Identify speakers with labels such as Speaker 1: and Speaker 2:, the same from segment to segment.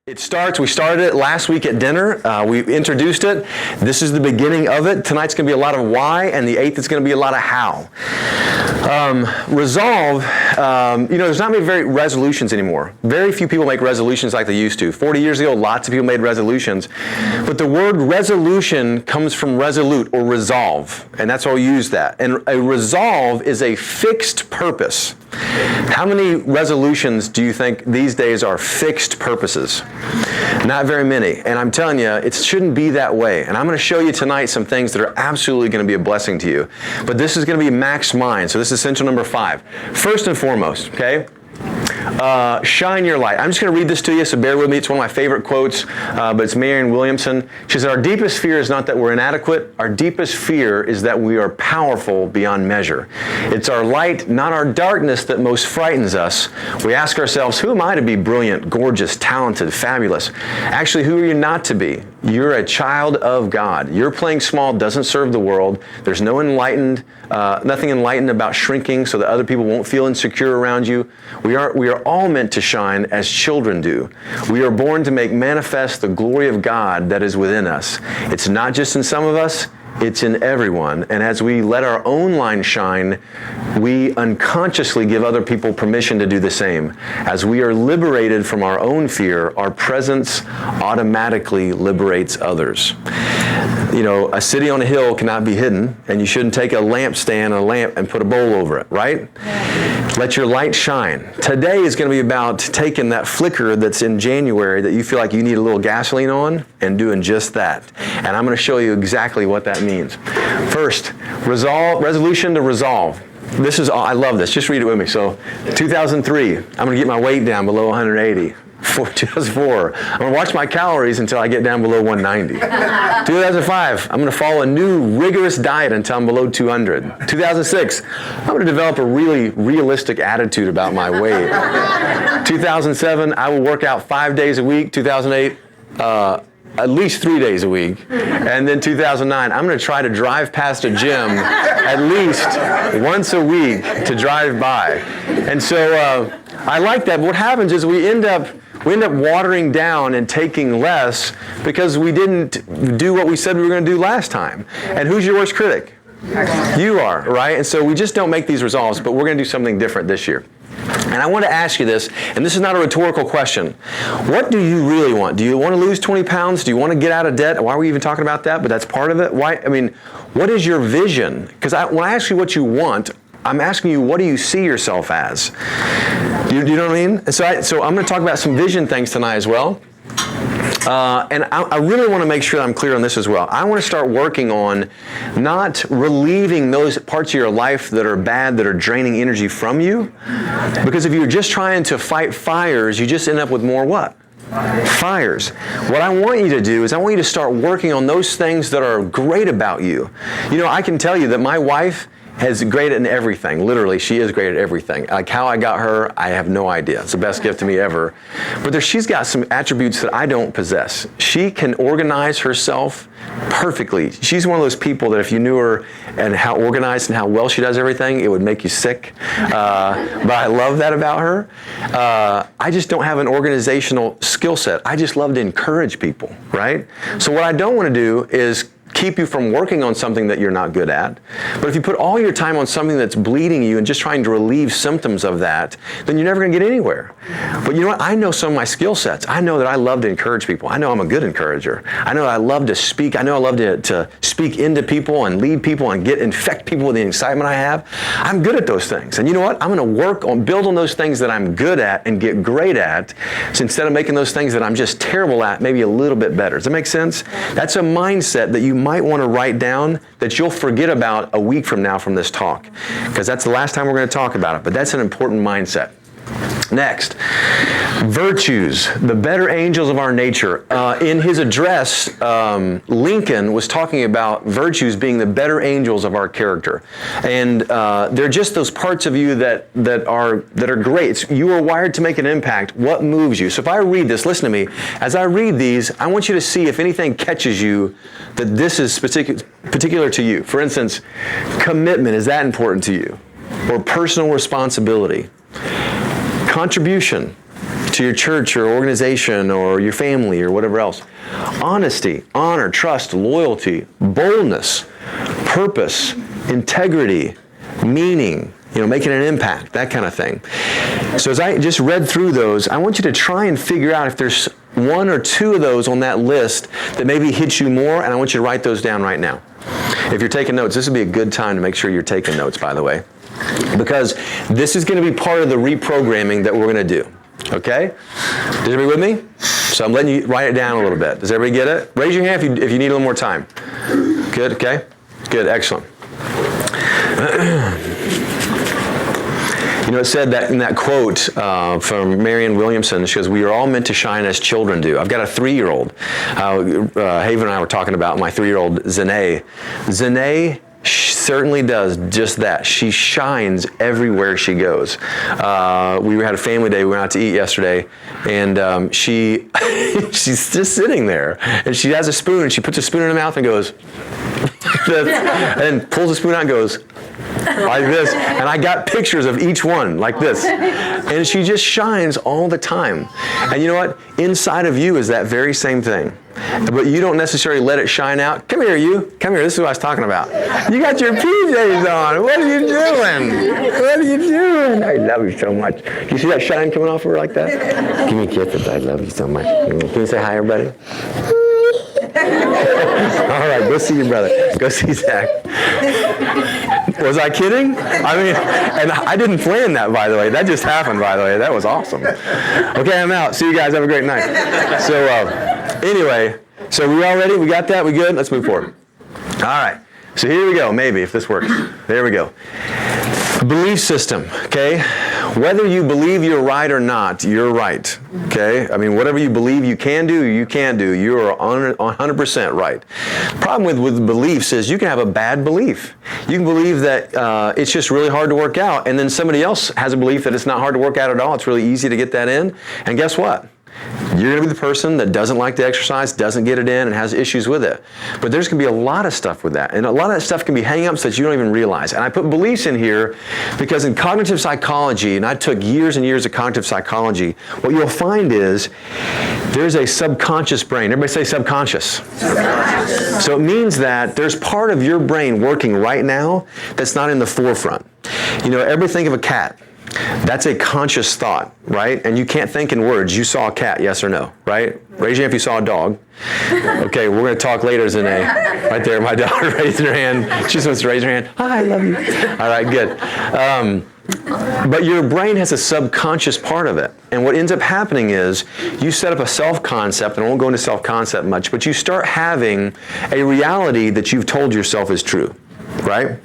Speaker 1: We started it last week at dinner. We introduced it. This is the beginning of it. Tonight's going to be a lot of why, and the 8th is going to be a lot of how. Resolve, there's not many resolutions anymore. Very few people make resolutions like they used to. 40 years ago, lots of people made resolutions. But the word resolution comes from resolute or resolve, and that's why we use that. And a resolve is a fixed purpose. How many resolutions do you think these days are fixed purposes? Not very many. And I'm telling you, it shouldn't be that way. And I'm going to show you tonight some things that are absolutely going to be a blessing to you. But this is going to be Mac's mind. So this is essential number 5. First and foremost, okay? Shine your light. I'm just going to read this to you, so bear with me. It's one of my favorite quotes, but it's Marianne Williamson. She said, "Our deepest fear is not that we're inadequate. Our deepest fear is that we are powerful beyond measure. It's our light, not our darkness, that most frightens us. We ask ourselves, who am I to be brilliant, gorgeous, talented, fabulous? Actually, who are you not to be? You're a child of God. Your playing small doesn't serve the world. There's nothing enlightened about shrinking so that other people won't feel insecure around you. We are all meant to shine as children do. We are born to make manifest the glory of God that is within us. It's not just in some of us, it's in everyone. And as we let our own light shine, we unconsciously give other people permission to do the same. As we are liberated from our own fear, our presence automatically liberates others. You know, a city on a hill cannot be hidden, and you shouldn't take a lampstand and a lamp and put a bowl over it, right? Let your light shine. Today is going to be about taking that flicker that's in January that you feel like you need a little gasoline on and doing just that. And I'm going to show you exactly what that means. First, resolution to resolve. I love this. Just read it with me. So, 2003, I'm going to get my weight down below 180. 2004, I'm going to watch my calories until I get down below 190. 2005, I'm going to follow a new rigorous diet until I'm below 200. 2006, I'm going to develop a really realistic attitude about my weight. 2007, I will work out 5 days a week. 2008, at least 3 days a week. And then 2009, I'm going to try to drive past a gym at least once a week to drive by. And so I like that. But what happens is we end up watering down and taking less because we didn't do what we said we were going to do last time. And who's your worst critic? You are, right? And so we just don't make these resolves, but we're going to do something different this year. And I want to ask you this, and this is not a rhetorical question. What do you really want? Do you want to lose 20 pounds? Do you want to get out of debt? Why are we even talking about that? But that's part of it. What is your vision? Because when I ask you what you want, I'm asking you, what do you see yourself as? You know what I mean? So I'm going to talk about some vision things tonight as well. And I really want to make sure that I'm clear on this as well. I want to start working on not relieving those parts of your life that are bad, that are draining energy from you. Because if you're just trying to fight fires, you just end up with more what? Fires. What I want you to do is I want you to start working on those things that are great about you. You know, I can tell you that my wife is great at everything. Literally, she is great at everything. Like how I got her, I have no idea. It's the best gift to me ever. But she's got some attributes that I don't possess. She can organize herself perfectly. She's one of those people that if you knew her and how organized and how well she does everything, it would make you sick. But I love that about her. I just don't have an organizational skill set. I just love to encourage people, right? So what I don't want to do is keep you from working on something that you're not good at. But if you put all your time on something that's bleeding you and just trying to relieve symptoms of that, then you're never going to get anywhere. But you know what? I know some of my skill sets. I know that I love to encourage people. I know I'm a good encourager. I know I love to speak. I know I love to speak into people and lead people and infect people with the excitement I have. I'm good at those things. And you know what? I'm going to build on those things that I'm good at and get great at. So instead of making those things that I'm just terrible at, maybe a little bit better. Does that make sense? That's a mindset that you might want to write down that you'll forget about a week from now from this talk, because that's the last time we're going to talk about it. But that's an important mindset. Next, virtues, the better angels of our nature. In his address, Lincoln was talking about virtues being the better angels of our character. And they're just those parts of you that are great. You are wired to make an impact. What moves you? So if I read this, listen to me. As I read these, I want you to see if anything catches you that this is particular to you. For instance, commitment, is that important to you? Or personal responsibility? Contribution. to your church or organization or your family or whatever else. Honesty, honor, trust, loyalty, boldness, purpose, integrity, meaning, making an impact, that kind of thing. So as I just read through those, I want you to try and figure out if there's one or two of those on that list that maybe hit you more, and I want you to write those down right now. If you're taking notes, this would be a good time to make sure you're taking notes, by the way, because this is going to be part of the reprogramming that we're going to do. Okay? Is everybody with me? So I'm letting you write it down a little bit. Does everybody get it? Raise your hand if you need a little more time. Good, okay? Good, excellent. It said that in that quote from Marianne Williamson, she goes, "We are all meant to shine as children do." I've got a 3-year-old. Haven and I were talking about my 3-year-old, Zanae. Zanae certainly does just that. She shines everywhere she goes. We had a family day. We went out to eat yesterday, and she's just sitting there, and she has a spoon, and she puts a spoon in her mouth and goes, and pulls the spoon out and goes like this. And I got pictures of each one like this. And she just shines all the time. And you know what? Inside of you is that very same thing. But you don't necessarily let it shine out. Come here, you. Come here. This is what I was talking about. You got your PJs on. What are you doing? What are you doing? I love you so much. You see that shine coming off of her like that? Give me a kiss. I love you so much. Can you say hi, everybody? All right, go see your brother. Go see Zach. Was I kidding? I mean, and I didn't plan that, by the way. That just happened, by the way. That was awesome. Okay, I'm out. See you guys. Have a great night. So, anyway, so we all ready? We got that? We good? Let's move forward. All right. So here we go. Maybe, if this works. There we go. Belief system, okay? Whether you believe you're right or not, you're right, okay? I mean, whatever you believe you can do. You're 100% right. The problem with beliefs is you can have a bad belief. You can believe that it's just really hard to work out, and then somebody else has a belief that it's not hard to work out at all. It's really easy to get that in, and guess what? You're going to be the person that doesn't like to exercise, doesn't get it in, and has issues with it. But there's going to be a lot of stuff with that. And a lot of that stuff can be hang-ups that you don't even realize. And I put beliefs in here because in cognitive psychology, and I took years and years of cognitive psychology, what you'll find is there's a subconscious brain. Everybody say subconscious. Subconscious. So it means that there's part of your brain working right now that's not in the forefront. Everybody think of a cat. That's a conscious thought, right? And you can't think in words. You saw a cat, yes or no, right? Raise your hand if you saw a dog. Okay, we're going to talk later, Zanae. Right there, my daughter raised her hand. She just wants to raise her hand. Hi, I love you. All right, good. But your brain has a subconscious part of it. And what ends up happening is you set up a self-concept, and I won't go into self-concept much, but you start having a reality that you've told yourself is true. Right?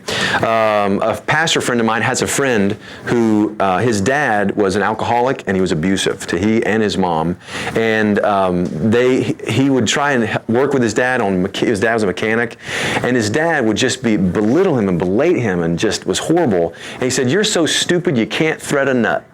Speaker 1: A pastor friend of mine has a friend who his dad was an alcoholic and he was abusive to he and his mom, and he would try and work with his dad his dad was a mechanic, and his dad would just belittle him and berate him and just was horrible. And he said, "You're so stupid you can't thread a nut."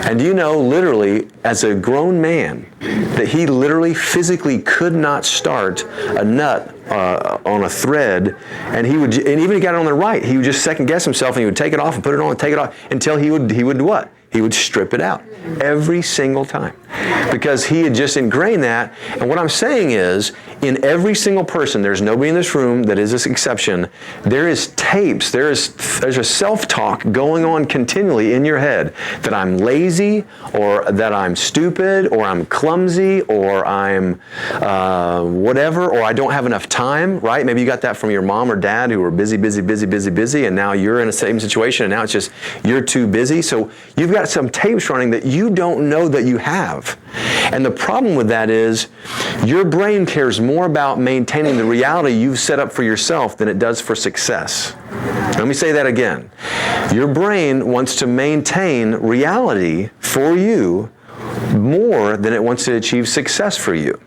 Speaker 1: And literally, as a grown man, that he literally physically could not start a nut on a thread, and even if he got it on the right, he would just second guess himself, and he would take it off and put it on and take it off until he would what? He would strip it out every single time because he had just ingrained that. And what I'm saying is, in every single person, there's nobody in this room that is this exception. There is tapes, there's a self-talk going on continually in your head that I'm lazy, or that I'm stupid, or I'm clumsy, or I'm whatever, or I don't have enough time, right? Maybe you got that from your mom or dad who were busy, and now you're in the same situation, and now it's just you're too busy. So you've got some tapes running that you don't know that you have. And the problem with that is your brain cares more about maintaining the reality you've set up for yourself than it does for success. Let me say that again. Your brain wants to maintain reality for you more than it wants to achieve success for you.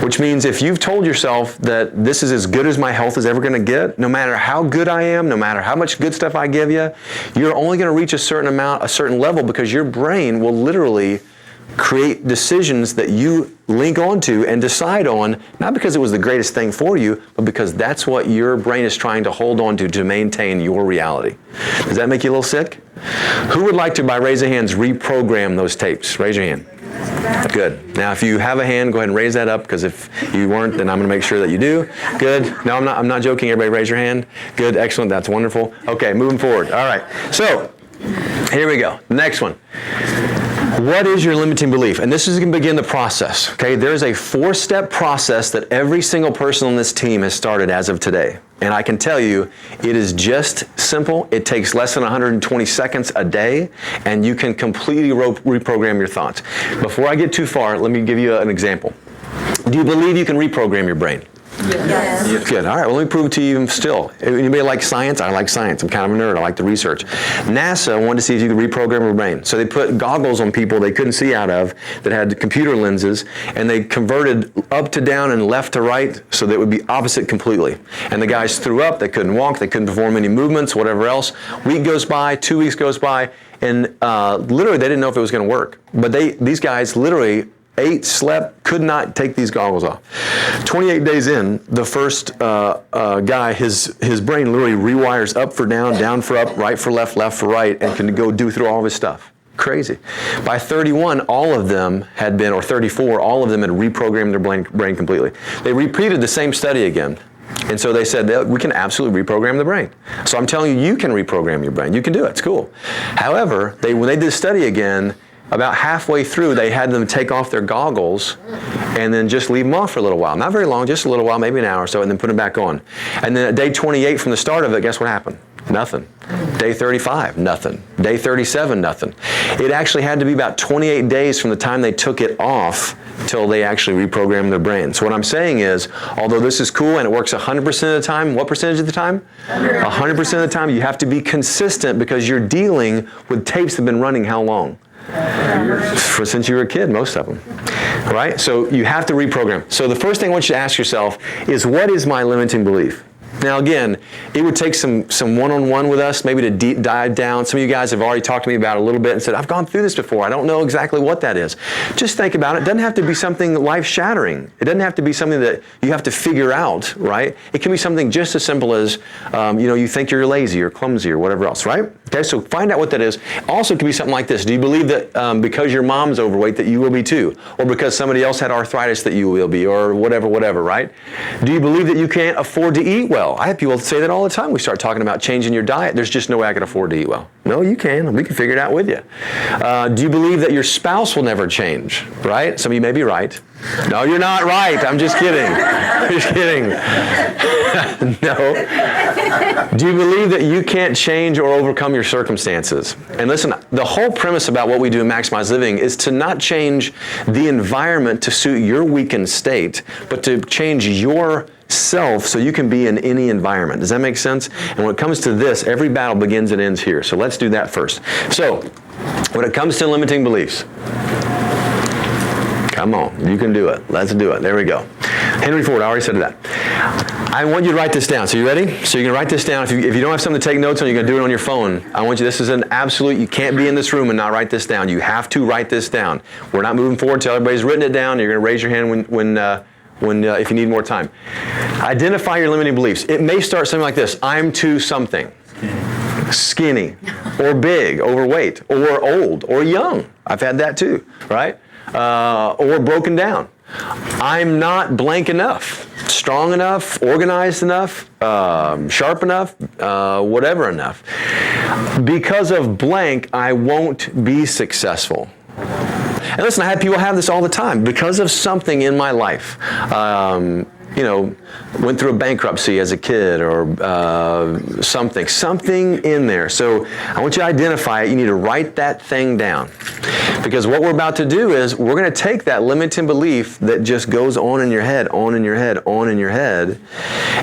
Speaker 1: Which means if you've told yourself that this is as good as my health is ever going to get, no matter how good I am, no matter how much good stuff I give you, you're only going to reach a certain level, because your brain will literally create decisions that you link onto and decide on, not because it was the greatest thing for you, but because that's what your brain is trying to hold on to maintain your reality. Does that make you a little sick? Who would like to, by raise of hands, reprogram those tapes? Raise your hand. Good. Now, if you have a hand, go ahead and raise that up, because if you weren't, then I'm going to make sure that you do. Good. No, I'm not joking. Everybody raise your hand. Good. Excellent. That's wonderful. Okay, moving forward. All right. So, here we go. Next one. What is your limiting belief? And this is going to begin the process. Okay, there's a 4-step process that every single person on this team has started as of today. And I can tell you, it is just simple. It takes less than 120 seconds a day, and you can completely reprogram your thoughts. Before I get too far, let me give you an example. Do you believe you can reprogram your brain? Yes. Good. All right. Well, let me prove it to you still. Anybody like science? I like science. I'm kind of a nerd. I like the research. NASA wanted to see if you could reprogram your brain. So they put goggles on people they couldn't see out of that had computer lenses, and they converted up to down and left to right so that it would be opposite completely. And the guys threw up. They couldn't walk. They couldn't perform any movements, whatever else. Week goes by. 2 weeks goes by. And literally, they didn't know if it was going to work. But these guys literally ate, slept, could not take these goggles off. 28 days in, the first guy, his brain literally rewires up for down, down for up, right for left, left for right, and can go do through all of his stuff. Crazy. By 31, all of them had been, or 34, all of them had reprogrammed their brain completely. They repeated the same study again. And so they said that we can absolutely reprogram the brain. So I'm telling you, you can reprogram your brain. You can do it. It's cool. However, when they did the study again, about halfway through, they had them take off their goggles and then just leave them off for a little while. Not very long, just a little while, maybe an hour or so, and then put them back on. And then at day 28 from the start of it, guess what happened? Nothing. Day 35, nothing. Day 37, nothing. It actually had to be about 28 days from the time they took it off till they actually reprogrammed their brain. So what I'm saying is, although this is cool and it works 100% of the time, what percentage of the time? 100% of the time. You have to be consistent because you're dealing with tapes that have been running how long? Since you were a kid, most of them, right? So you have to reprogram. So the first thing I want you to ask yourself is, what is my limiting belief? Now again, it would take some one-on-one with us, maybe to deep dive down. Some of you guys have already talked to me about it a little bit and said, I've gone through this before. I don't know exactly what that is. Just think about it. It doesn't have to be something life-shattering. It doesn't have to be something that you have to figure out, right? It can be something just as simple as, you think you're lazy or clumsy or whatever else, right? Okay, so find out what that is. Also, it can be something like this. Do you believe that because your mom's overweight that you will be too? Or because somebody else had arthritis that you will be? Or whatever, right? Do you believe that you can't afford to eat well? I have people say that all the time. We start talking about changing your diet. There's just no way I can afford to eat well. No, you can. We can figure it out with you. Do you believe that your spouse will never change? Right? Some of you may be right. No, you're not right. I'm just kidding. Just kidding. No. Do you believe that you can't change or overcome your circumstances? And listen, the whole premise about what we do in Maximize Living is to not change the environment to suit your weakened state, but to change yourself so you can be in any environment. Does that make sense? And when it comes to this, every battle begins and ends here. So let's do that first. So, when it comes to limiting beliefs, come on, you can do it. Let's do it. There we go. Henry Ford, I already said that. I want you to write this down. So you ready? So you're going to write this down. If you don't have something to take notes on, you're going to do it on your phone. I want you, this is an absolute, you can't be in this room and not write this down. You have to write this down. We're not moving forward until everybody's written it down. You're going to raise your hand when if you need more time. Identify your limiting beliefs. It may start something like this. I'm too something. Skinny, or big, overweight, or old, or young. I've had that too, right? Or broken down. I'm not blank enough, strong enough, organized enough, sharp enough, whatever enough. Because of blank, I won't be successful. And listen, I have people have this all the time. Because of something in my life, went through a bankruptcy as a kid or something in there. So I want you to identify it. You need to write that thing down. Because what we're about to do is we're going to take that limiting belief that just goes on in your head, on in your head, on in your head,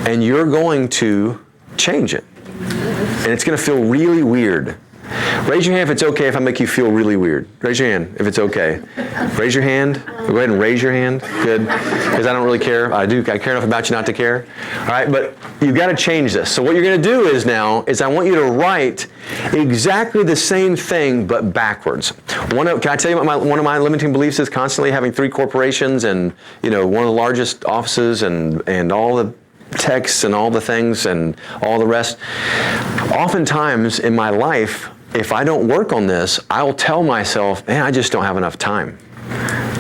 Speaker 1: and you're going to change it. And it's going to feel really weird. Raise your hand if it's okay if I make you feel really weird. Raise your hand if it's okay. Raise your hand. Go ahead and raise your hand. Good. Because I don't really care. I care enough about you not to care. All right, but you've got to change this. So what you're going to do is I want you to write exactly the same thing but backwards. Can I tell you what one of my limiting beliefs is? Constantly having 3 corporations and one of the largest offices and all the texts and all the things and all the rest. Oftentimes in my life, if I don't work on this, I'll tell myself, man, I just don't have enough time.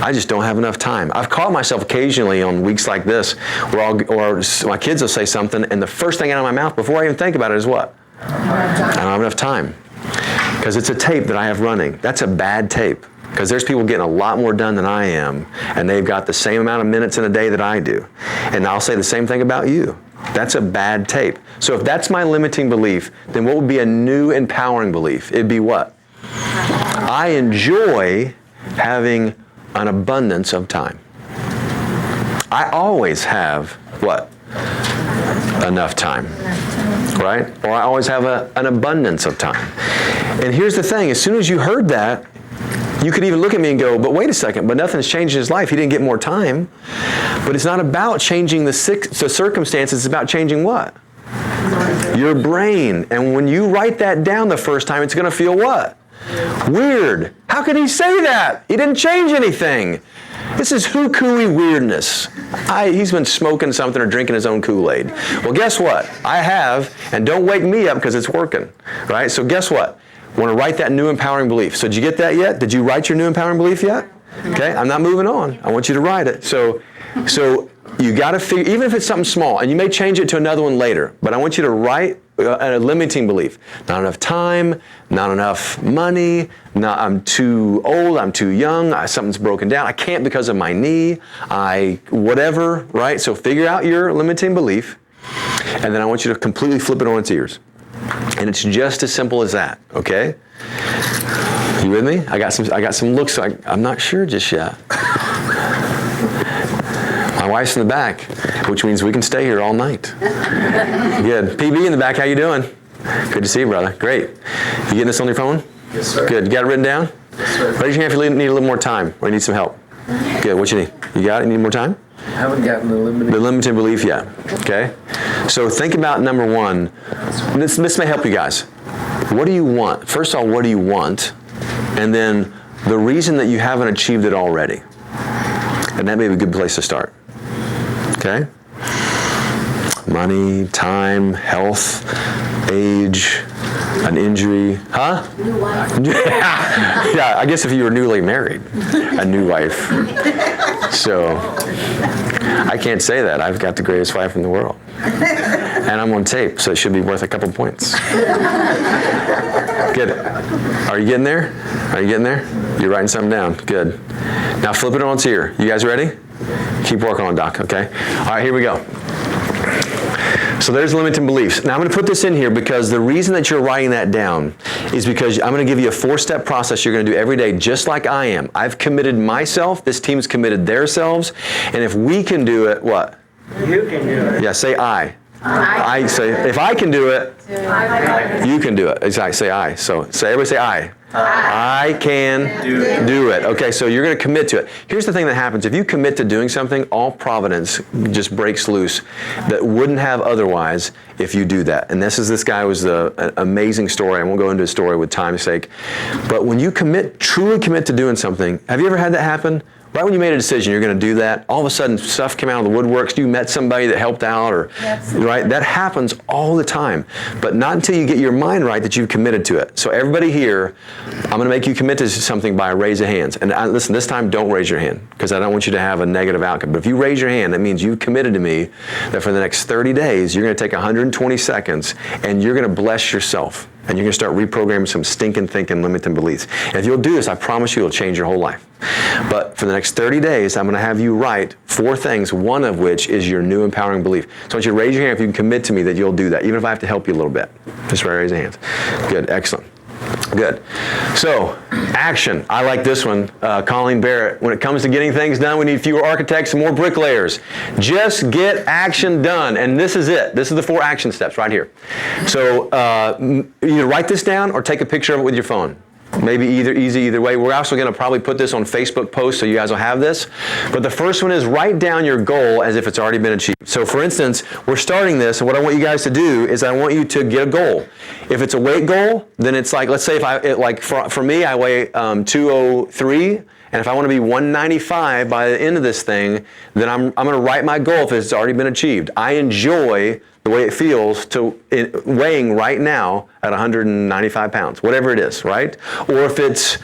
Speaker 1: I just don't have enough time. I've caught myself occasionally on weeks like this where my kids will say something, and the first thing out of my mouth before I even think about it is what? I don't have enough time. Because it's a tape that I have running. That's a bad tape. Because there's people getting a lot more done than I am, and they've got the same amount of minutes in a day that I do. And I'll say the same thing about you. That's a bad tape. So if that's my limiting belief, then what would be a new empowering belief? It'd be what? I enjoy having an abundance of time. I always have what? Enough time. Right? Or I always have an abundance of time. And here's the thing, as soon as you heard that, you could even look at me and go, but wait a second, but nothing's changed in his life. He didn't get more time. But it's not about changing the circumstances, it's about changing what? Your brain. And when you write that down the first time, it's going to feel what? Weird. How could he say that? He didn't change anything. This is hooey weirdness. He's been smoking something or drinking his own Kool-Aid. Well, guess what? I have, and don't wake me up because it's working, right? So guess what? I want to write that new empowering belief. So did you get that yet? Did you write your new empowering belief yet? Okay, I'm not moving on. I want you to write it. So you got to figure, even if it's something small, and you may change it to another one later, but I want you to write a limiting belief. Not enough time, not enough money, I'm too old, I'm too young, something's broken down, I can't because of my knee, whatever, right? So figure out your limiting belief, and then I want you to completely flip it on its ears. And it's just as simple as that, okay? You with me? I got some looks, so I'm not sure just yet. My wife's in the back, which means we can stay here all night. Good. PB in the back, how you doing? Good to see you, brother. Great. You getting this on your phone?
Speaker 2: Yes, sir.
Speaker 1: Good. You got it written down?
Speaker 2: Yes, sir.
Speaker 1: Raise your hand if you need a little more time or you need some help. Good. What you need? You got it? You need more time?
Speaker 2: I haven't gotten the
Speaker 1: limited belief yet. Okay? So think about number one. This may help you guys. What do you want? First of all, what do you want? And then the reason that you haven't achieved it already. And that may be a good place to start. Okay? Money, time, health, age, an injury. Huh?
Speaker 3: New wife.
Speaker 1: Yeah, I guess if you were newly married, a new wife. So, I can't say that. I've got the greatest wife in the world. And I'm on tape, so it should be worth a couple points. Good. Are you getting there? Are you getting there? You're writing something down. Good. Now flip it on its ear. You guys ready? Keep working on it, Doc, okay? All right, here we go. So there's limiting beliefs. Now I'm going to put this in here because the reason that you're writing that down is because I'm going to give you a 4-step process you're going to do every day just like I am. I've committed myself. This team's committed themselves. And if we can do it, what?
Speaker 2: You can do it.
Speaker 1: Yeah, say I. I say, if I can do it, you can do it. Exactly, say I. So everybody say I. I can do it. Okay, so you're going to commit to it. Here's the thing that happens. If you commit to doing something, all providence just breaks loose that wouldn't have otherwise if you do that. And this guy was an amazing story. I won't go into his story with time's sake. But when you truly commit to doing something, have you ever had that happen? Right when you made a decision, you're going to do that, all of a sudden stuff came out of the woodworks, you met somebody that helped out, or right? That happens all the time. But not until you get your mind right that you've committed to it. So everybody here, I'm going to make you commit to something by a raise of hands. And listen, this time don't raise your hand because I don't want you to have a negative outcome. But if you raise your hand, that means you've committed to me that for the next 30 days, you're going to take 120 seconds and you're going to bless yourself. And you're going to start reprogramming some stinking thinking, limiting beliefs. And if you'll do this, I promise you it'll change your whole life. But for the next 30 days, I'm going to have you write 4 things, one of which is your new empowering belief. So I want you to raise your hand if you can commit to me that you'll do that, even if I have to help you a little bit. Just raise your hands. Good, excellent. Good. So, action. I like this one. Colleen Barrett. When it comes to getting things done, we need fewer architects and more bricklayers. Just get action done. And this is it. This is the 4 action steps right here. So, either write this down or take a picture of it with your phone. Maybe either way. We're also going to probably put this on Facebook posts so you guys will have this. But the first one is write down your goal as if it's already been achieved. So for instance, we're starting this, and what I want you guys to do is I want you to get a goal. If it's a weight goal, then it's like, let's say for me, I weigh 203. And if I want to be 195 by the end of this thing, then I'm going to write my goal if it's already been achieved. I enjoy the way it feels to weighing right now at 195 pounds, whatever it is, right? Or if it's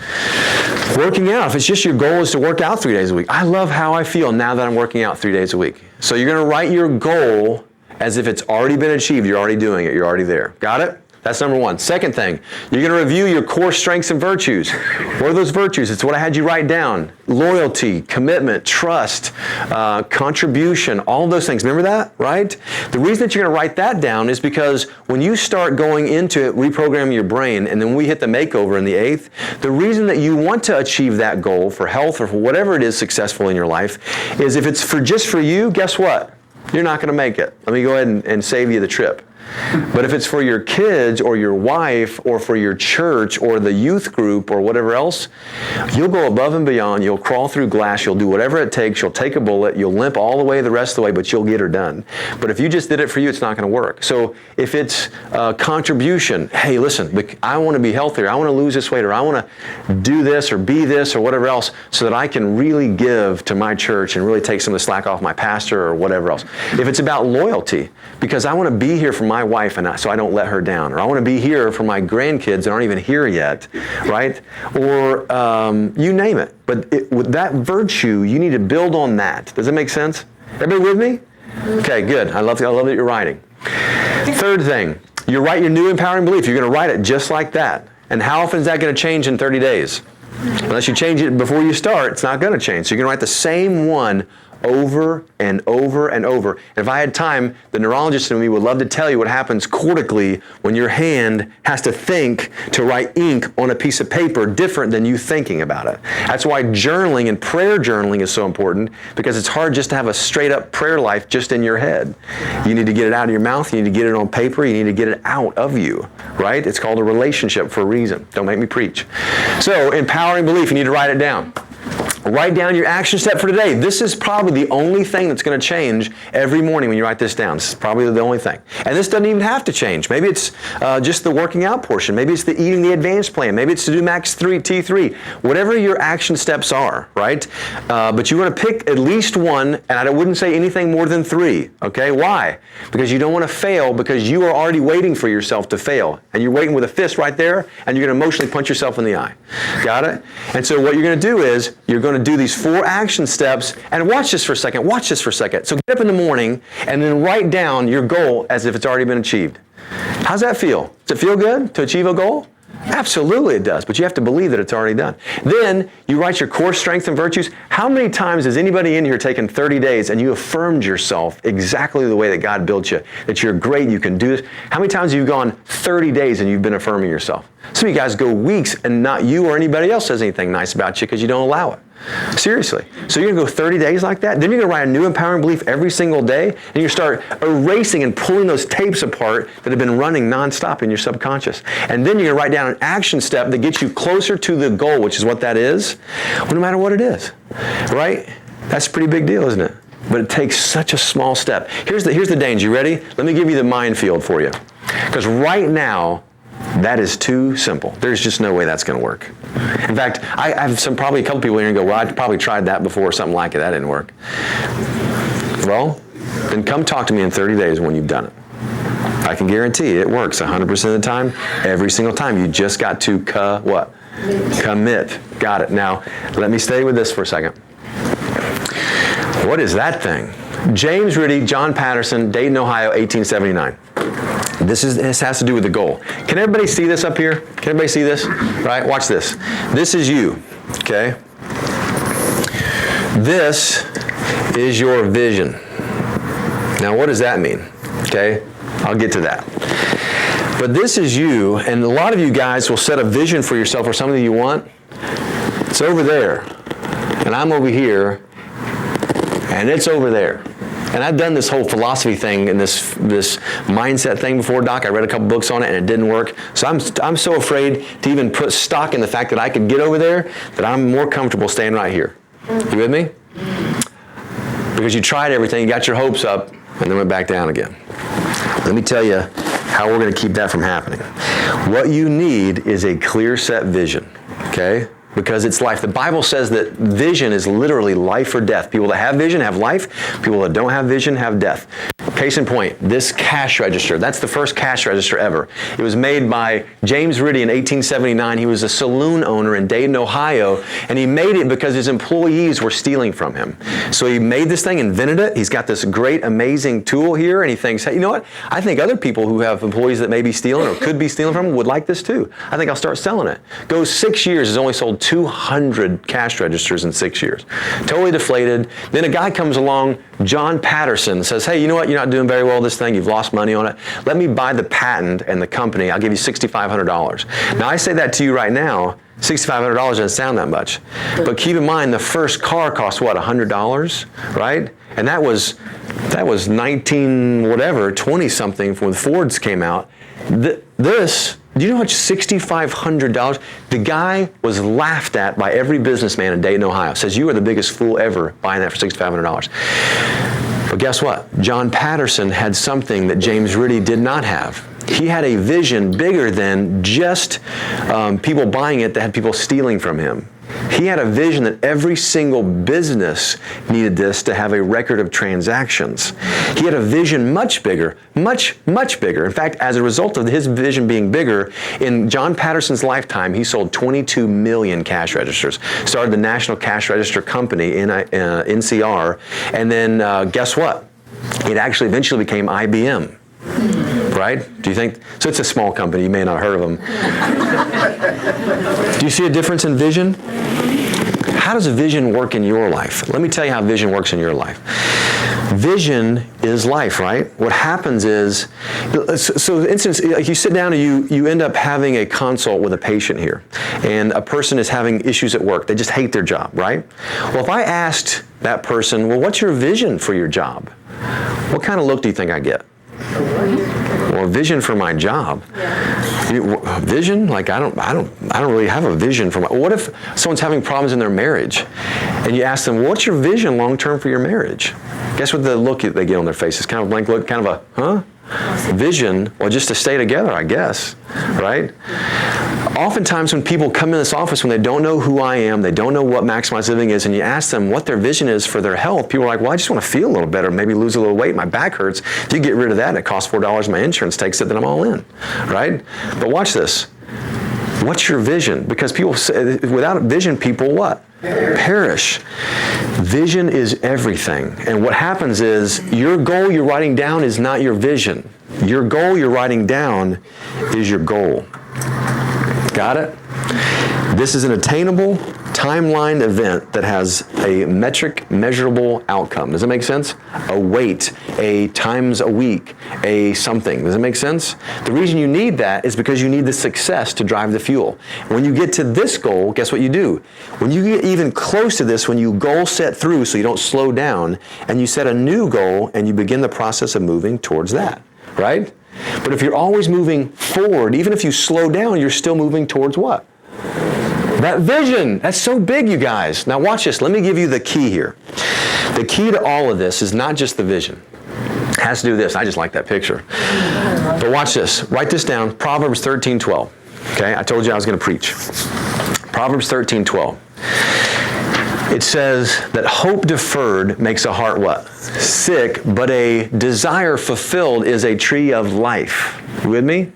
Speaker 1: working out, if it's just your goal is to work out 3 days a week. I love how I feel now that I'm working out 3 days a week. So you're going to write your goal as if it's already been achieved. You're already doing it. You're already there. Got it? That's number one. Second thing, you're going to review your core strengths and virtues. What are those virtues? It's what I had you write down. Loyalty, commitment, trust, contribution, all of those things. Remember that, right? The reason that you're going to write that down is because when you start going into it, reprogramming your brain, and then we hit the makeover in the 8th, the reason that you want to achieve that goal for health or for whatever it is successful in your life is if it's just for you, guess what? You're not going to make it. Let me go ahead and save you the trip. But if it's for your kids or your wife or for your church or the youth group or whatever else, you'll go above and beyond. You'll crawl through glass. You'll do whatever it takes. You'll take a bullet. You'll limp all the way the rest of the way, but you'll get her done. But if you just did it for you, it's not going to work. So if it's contribution, hey, listen, I want to be healthier. I want to lose this weight, or I want to do this or be this or whatever else so that I can really give to my church and really take some of the slack off my pastor or whatever else. If it's about loyalty, because I want to be here for my wife so I don't let her down, or I want to be here for my grandkids that aren't even here yet, right? Or you name it. But with that virtue, you need to build on that. Does that make sense? Everybody with me? Okay, good. I love that you're writing. Third thing, you write your new empowering belief. You're going to write it just like that. And how often is that going to change in 30 days? Unless you change it before you start, it's not going to change. So you're going to write the same one over and over and over. And if I had time, the neurologist in me would love to tell you what happens cortically when your hand has to think to write ink on a piece of paper different than you thinking about it. That's why journaling and prayer journaling is so important, because it's hard just to have a straight up prayer life just in your head. You need to get it out of your mouth. You need to get it on paper. You need to get it out of you, right? It's called a relationship for a reason. Don't make me preach. So empowering belief, you need to write it down. Write down your action step for today. This is probably the only thing that's going to change every morning when you write this down. This is probably the only thing. And this doesn't even have to change. Maybe it's just the working out portion. Maybe it's the eating the advanced plan. Maybe it's to do max 3 T3. Whatever your action steps are, right? But you want to pick at least one, and I wouldn't say anything more than 3. Okay? Why? Because you don't want to fail, because you are already waiting for yourself to fail. And you're waiting with a fist right there, and you're going to emotionally punch yourself in the eye. Got it? And so what you're going to do is you're going to do these 4 action steps, and watch this for a second. Watch this for a second. So get up in the morning and then write down your goal as if it's already been achieved. How's that feel? Does it feel good to achieve a goal? Absolutely it does, but you have to believe that it's already done. Then you write your core strengths and virtues. How many times has anybody in here taken 30 days and you affirmed yourself exactly the way that God built you, that you're great, you can do this? How many times have you gone 30 days and you've been affirming yourself? Some of you guys go weeks and not you or anybody else says anything nice about you because you don't allow it. Seriously. So you're going to go 30 days like that? Then you're going to write a new empowering belief every single day, and you start erasing and pulling those tapes apart that have been running nonstop in your subconscious. And then you're going to write down an action step that gets you closer to the goal, which is what that is, well, no matter what it is, right? That's a pretty big deal, isn't it? But it takes such a small step. Here's the danger. You ready? Let me give you the minefield for you. Because right now, that is too simple. There's just no way that's going to work. In fact, I have probably a couple people here and go, well, I probably tried that before or something like it. That didn't work. Well, then come talk to me in 30 days when you've done it. I can guarantee it works 100% of the time, every single time. You just got to commit. Got it. Now, let me stay with this for a second. What is that thing? James Ritty, John Patterson, Dayton, Ohio, 1879. This has to do with the goal. Can everybody see this up here? Can everybody see this? Right? Watch this. This is you. Okay? This is your vision. Now, what does that mean? Okay? I'll get to that. But this is you, and a lot of you guys will set a vision for yourself or something you want. It's over there. And I'm over here. And it's over there. And I've done this whole philosophy thing and this mindset thing before, Doc. I read a couple books on it and it didn't work. So I'm so afraid to even put stock in the fact that I could get over there that I'm more comfortable staying right here. You with me? Because you tried everything, you got your hopes up, and then went back down again. Let me tell you how we're going to keep that from happening. What you need is a clear set vision. Okay? because it's life. The Bible says that vision is literally life or death. People that have vision have life. People that don't have vision have death. Case in point, this cash register, that's the first cash register ever. It was made by James Riddy in 1879. He was a saloon owner in Dayton, Ohio, and he made it because his employees were stealing from him. So he made this thing, invented it. He's got this great, amazing tool here, and he thinks, hey, you know what? I think other people who have employees that may be stealing or could be stealing from him would like this too. I think I'll start selling it. Goes 6 years, has only sold 200 cash registers in 6 years. Totally deflated. Then a guy comes along, John Patterson, says, hey, you know what? You're not doing very well with this thing. You've lost money on it. Let me buy the patent and the company. I'll give you $6,500. Now, I say that to you right now, $6,500 doesn't sound that much. But keep in mind, the first car cost what, $100, right? And that was 20 something when Fords came out. This, do you know how much $6,500? The guy was laughed at by every businessman in Dayton, Ohio. Says, you are the biggest fool ever buying that for $6,500. But guess what? John Patterson had something that James Riddy did not have. He had a vision bigger than just people buying it that had people stealing from him. He had a vision that every single business needed this to have a record of transactions. He had a vision much bigger, much, much bigger. In fact, as a result of his vision being bigger, in John Patterson's lifetime, he sold 22 million cash registers, started the National Cash Register Company, NCR, and then guess what? It actually eventually became IBM. Right? Do you think? So it's a small company. You may not have heard of them. Do you see a difference in vision? How does vision work in your life? Let me tell you how vision works in your life. Vision is life, right? What happens is, so for instance, like you sit down and you end up having a consult with a patient here, and a person is having issues at work. They just hate their job, right? Well, if I asked that person, well, what's your vision for your job? What kind of look do you think I get? Well, vision for my job. Vision? Like I don't really have a vision for my. What if someone's having problems in their marriage, and you ask them, well, what's your vision long term for your marriage? Guess what the look they get on their face is? Kind of a blank look, kind of a, huh? Vision? Well, just to stay together, I guess, right? Oftentimes when people come in this office, when they don't know who I am, they don't know what Maximize Living is, and you ask them what their vision is for their health, people are like, well, I just want to feel a little better, maybe lose a little weight, my back hurts. If you get rid of that and it costs $4, my insurance takes it, then I'm all in, right? But watch this. What's your vision? Because people say, without a vision, people what? Perish. Vision is everything. And what happens is your goal you're writing down is not your vision. Your goal you're writing down is your goal. Got it? This is an attainable, timeline event that has a metric, measurable outcome. Does that make sense? A weight, a times a week, a something. Does that make sense? The reason you need that is because you need the success to drive the fuel. When you get to this goal, guess what you do? When you get even close to this, when you goal set through so you don't slow down, and you set a new goal and you begin the process of moving towards that, right? But if you're always moving forward, even if you slow down, you're still moving towards what? That vision. That's so big, you guys. Now watch this. Let me give you the key here. The key to all of this is not just the vision. It has to do with this. I just like that picture. But watch this. Write this down. Proverbs 13:12. Okay? I told you I was going to preach. Proverbs 13:12. It says that hope deferred makes a heart what? Sick, but a desire fulfilled is a tree of life. You with me?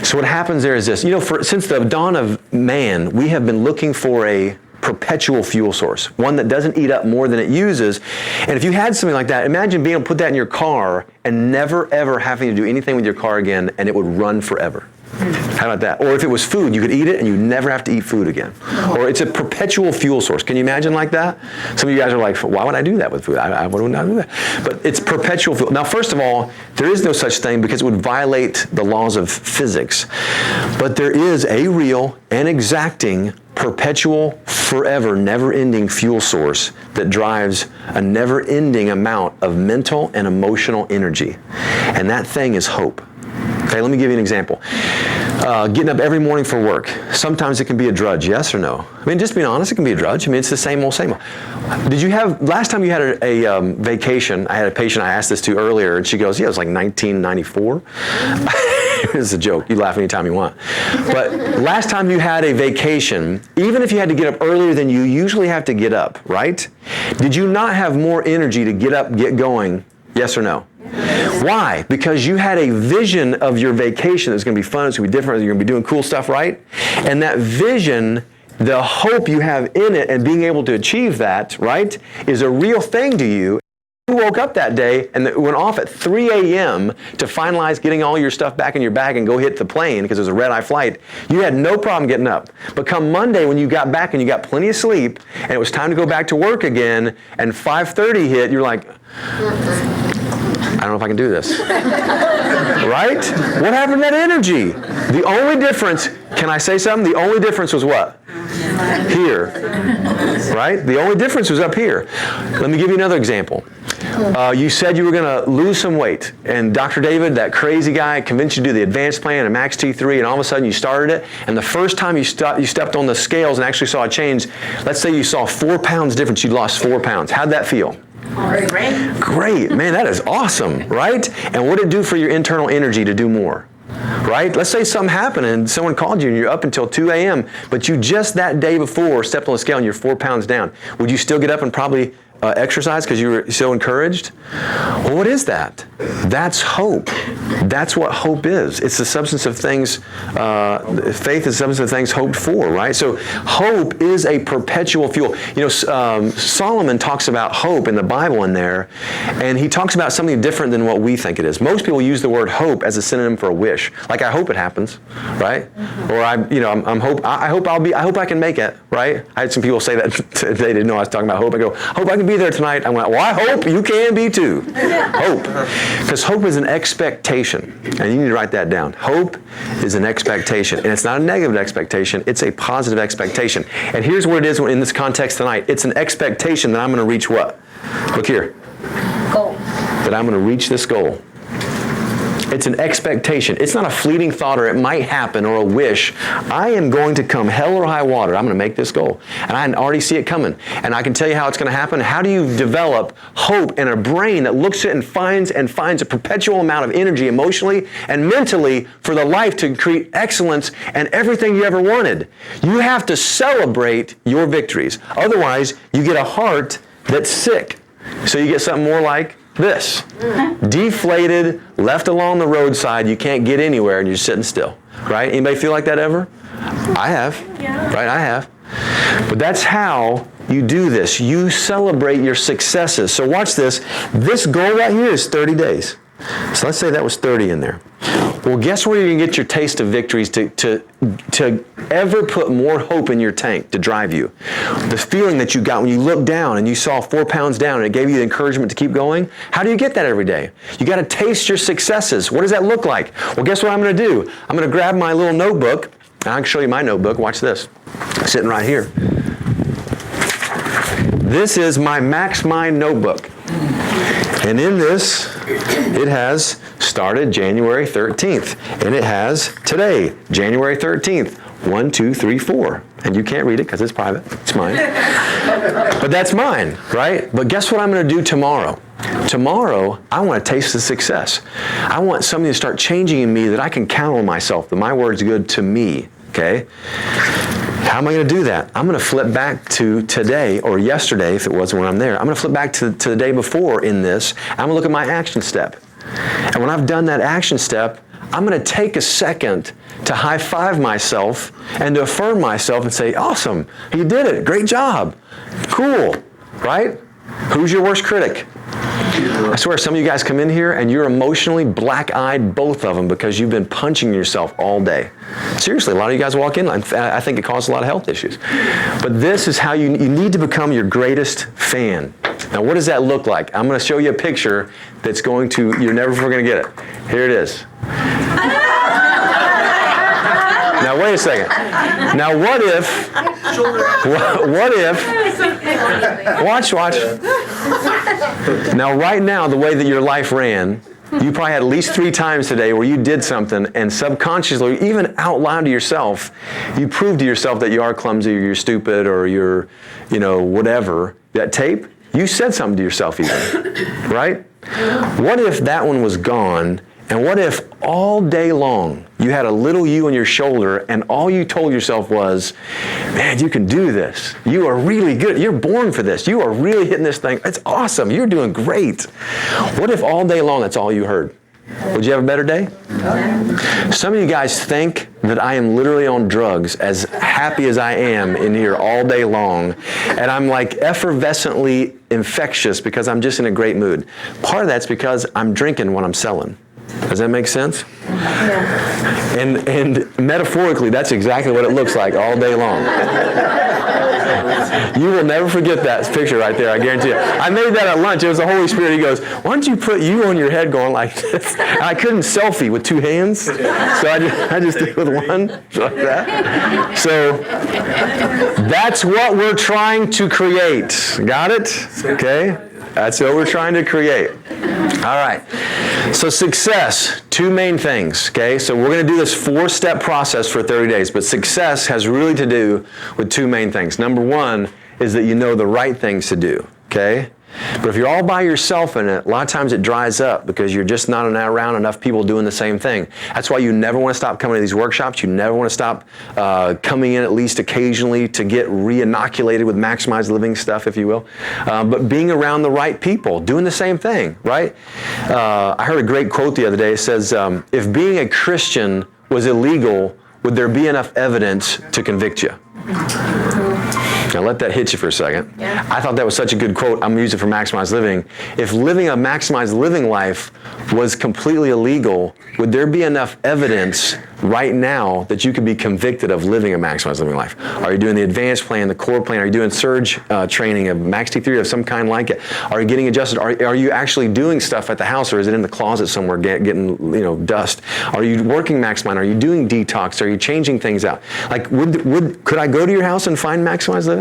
Speaker 1: So what happens there is this. You know, since the dawn of man, we have been looking for a perpetual fuel source, one that doesn't eat up more than it uses. And if you had something like that, imagine being able to put that in your car and never, ever having to do anything with your car again, and it would run forever. How about that? Or if it was food, you could eat it and you never have to eat food again. Or it's a perpetual fuel source. Can you imagine like that? Some of you guys are like, why would I do that with food? I would not do that. But it's perpetual fuel. Now, first of all, there is no such thing because it would violate the laws of physics. But there is a real and exacting perpetual, forever, never-ending fuel source that drives a never-ending amount of mental and emotional energy. And that thing is hope. Okay, let me give you an example. Getting up every morning for work. Sometimes it can be a drudge, yes or no? I mean, just being honest, it can be a drudge. I mean, it's the same old, same old. Did you have, last time you had a vacation, I had a patient I asked this to earlier, and she goes, yeah, it was like 1994. It's a joke. You laugh anytime you want. But last time you had a vacation, even if you had to get up earlier than you usually have to get up, right? Did you not have more energy to get up, get going? Yes or no? Why? Because you had a vision of your vacation that's going to be fun, it's going to be different, you're going to be doing cool stuff, right? And that vision, the hope you have in it and being able to achieve that, right, is a real thing to you. You woke up that day and went off at 3 a.m. to finalize getting all your stuff back in your bag and go hit the plane because it was a red-eye flight. You had no problem getting up. But come Monday when you got back and you got plenty of sleep and it was time to go back to work again and 5:30 hit, you're like, I don't know if I can do this. Right? What happened to that energy? The only difference, can I say something? The only difference was what? Here. Right? The only difference was up here. Let me give you another example. You said you were going to lose some weight, and Dr. David, that crazy guy, convinced you to do the advanced plan and Max T3, and all of a sudden you started it, and the first time you stepped on the scales and actually saw a change, let's say you saw 4 pounds difference, you lost 4 pounds. How'd that feel? Great. Man, that is awesome, right? And what did it do for your internal energy to do more? Right? Let's say something happened and someone called you and you're up until 2 a.m., but you just that day before stepped on the scale and you're 4 pounds down. Would you still get up and probably exercise because you were so encouraged? Well, what is that? That's hope. That's what hope is. It's the substance of things, faith is the substance of things hoped for, right? So hope is a perpetual fuel. You know, Solomon talks about hope in the Bible in there, and he talks about something different than what we think it is. Most people use the word hope as a synonym for a wish. Like, I hope it happens, right? Or I hope I can make it, right? I had some people say that they didn't know I was talking about hope. I go, hope I can be there tonight. I went, well, I hope you can be too. Hope. Because hope is an expectation. And you need to write that down. Hope is an expectation. And it's not a negative expectation. It's a positive expectation. And here's what it is in this context tonight. It's an expectation that I'm going to reach what? Look here.
Speaker 3: Goal.
Speaker 1: That I'm going to reach this goal. It's an expectation. It's not a fleeting thought or it might happen or a wish. I am going to come hell or high water. I'm going to make this goal. And I already see it coming. And I can tell you how it's going to happen. How do you develop hope in a brain that looks at and finds a perpetual amount of energy emotionally and mentally for the life to create excellence and everything you ever wanted? You have to celebrate your victories. Otherwise, you get a heart that's sick. So you get something more like this. Deflated, left along the roadside, you can't get anywhere and you're sitting still. Right? Anybody feel like that ever? I have. Yeah. Right? I have. But that's how you do this. You celebrate your successes. So watch this. This goal right here is 30 days. So let's say that was 30 in there. Well, guess where you can get your taste of victories to ever put more hope in your tank to drive you? The feeling that you got when you looked down and you saw 4 pounds down and it gave you the encouragement to keep going. How do you get that every day? You got to taste your successes. What does that look like? Well, guess what I'm going to do? I'm going to grab my little notebook, and I can show you my notebook. Watch this. Sitting right here. This is my Max Mind notebook. And in this, it has started January 13th. And it has today, January 13th, 1, 2, 3, 4. And you can't read it because it's private. It's mine. But that's mine, right? But guess what I'm going to do tomorrow? Tomorrow, I want to taste the success. I want something to start changing in me that I can count on myself, that my word's good to me, okay? How am I going to do that? I'm going to flip back to today or yesterday, if it was when I'm there. I'm going to flip back to the day before in this. I'm going to look at my action step. And when I've done that action step, I'm going to take a second to high five myself and to affirm myself and say, awesome, you did it, great job, cool, right? Who's your worst critic? I swear some of you guys come in here and you're emotionally black-eyed, both of them, because you've been punching yourself all day. Seriously, a lot of you guys walk in, I think it causes a lot of health issues. But this is how you need to become your greatest fan. Now, what does that look like? I'm going to show you a picture that's going to, you're never going to get it. Here it is. Now, wait a second. Now, what if, watch. Now, right now, the way that your life ran, you probably had at least 3 times today where you did something and subconsciously, even out loud to yourself, you proved to yourself that you are clumsy or you're stupid or you're, whatever. That tape, you said something to yourself even, right? What if that one was gone And what if all day long you had a little you on your shoulder and all you told yourself was, man, you can do this. You are really good. You're born for this. You are really hitting this thing. It's awesome. You're doing great. What if all day long that's all you heard? Would you have a better day? Some of you guys think that I am literally on drugs, as happy as I am in here all day long, and I'm like effervescently infectious because I'm just in a great mood. Part of that's because I'm drinking when I'm selling. Does that make sense? Yeah. And metaphorically, that's exactly what it looks like all day long. You will never forget that picture right there, I guarantee you. I made that at lunch. It was the Holy Spirit. He goes, why don't you put you on your head going like this? And I couldn't selfie with two hands, so I just did it with one, like that. So that's what we're trying to create. Got it? Okay? That's what we're trying to create. All right. So success, two main things, okay? So we're going to do this 4-step process for 30 days, but success has really to do with two main things. Number one is that you know the right things to do, okay? But if you're all by yourself in it, a lot of times it dries up because you're just not around enough people doing the same thing. That's why you never want to stop coming to these workshops. You never want to stop coming in at least occasionally to get re-inoculated with maximized living stuff, if you will. But being around the right people, doing the same thing, right? I heard a great quote the other day. It says, if being a Christian was illegal, would there be enough evidence to convict you? Now let that hit you for a second. Yeah. I thought that was such a good quote. I'm going to use it for maximized living. If living a maximized living life was completely illegal, would there be enough evidence right now that you could be convicted of living a maximized living life? Are you doing the advanced plan, the core plan? Are you doing surge training, a Max T3 of some kind like it? Are you getting adjusted? Are you actually doing stuff at the house, or is it in the closet somewhere getting dust? Are you working MaxMind? Are you doing detox? Are you changing things out? Like, could I go to your house and find maximized living?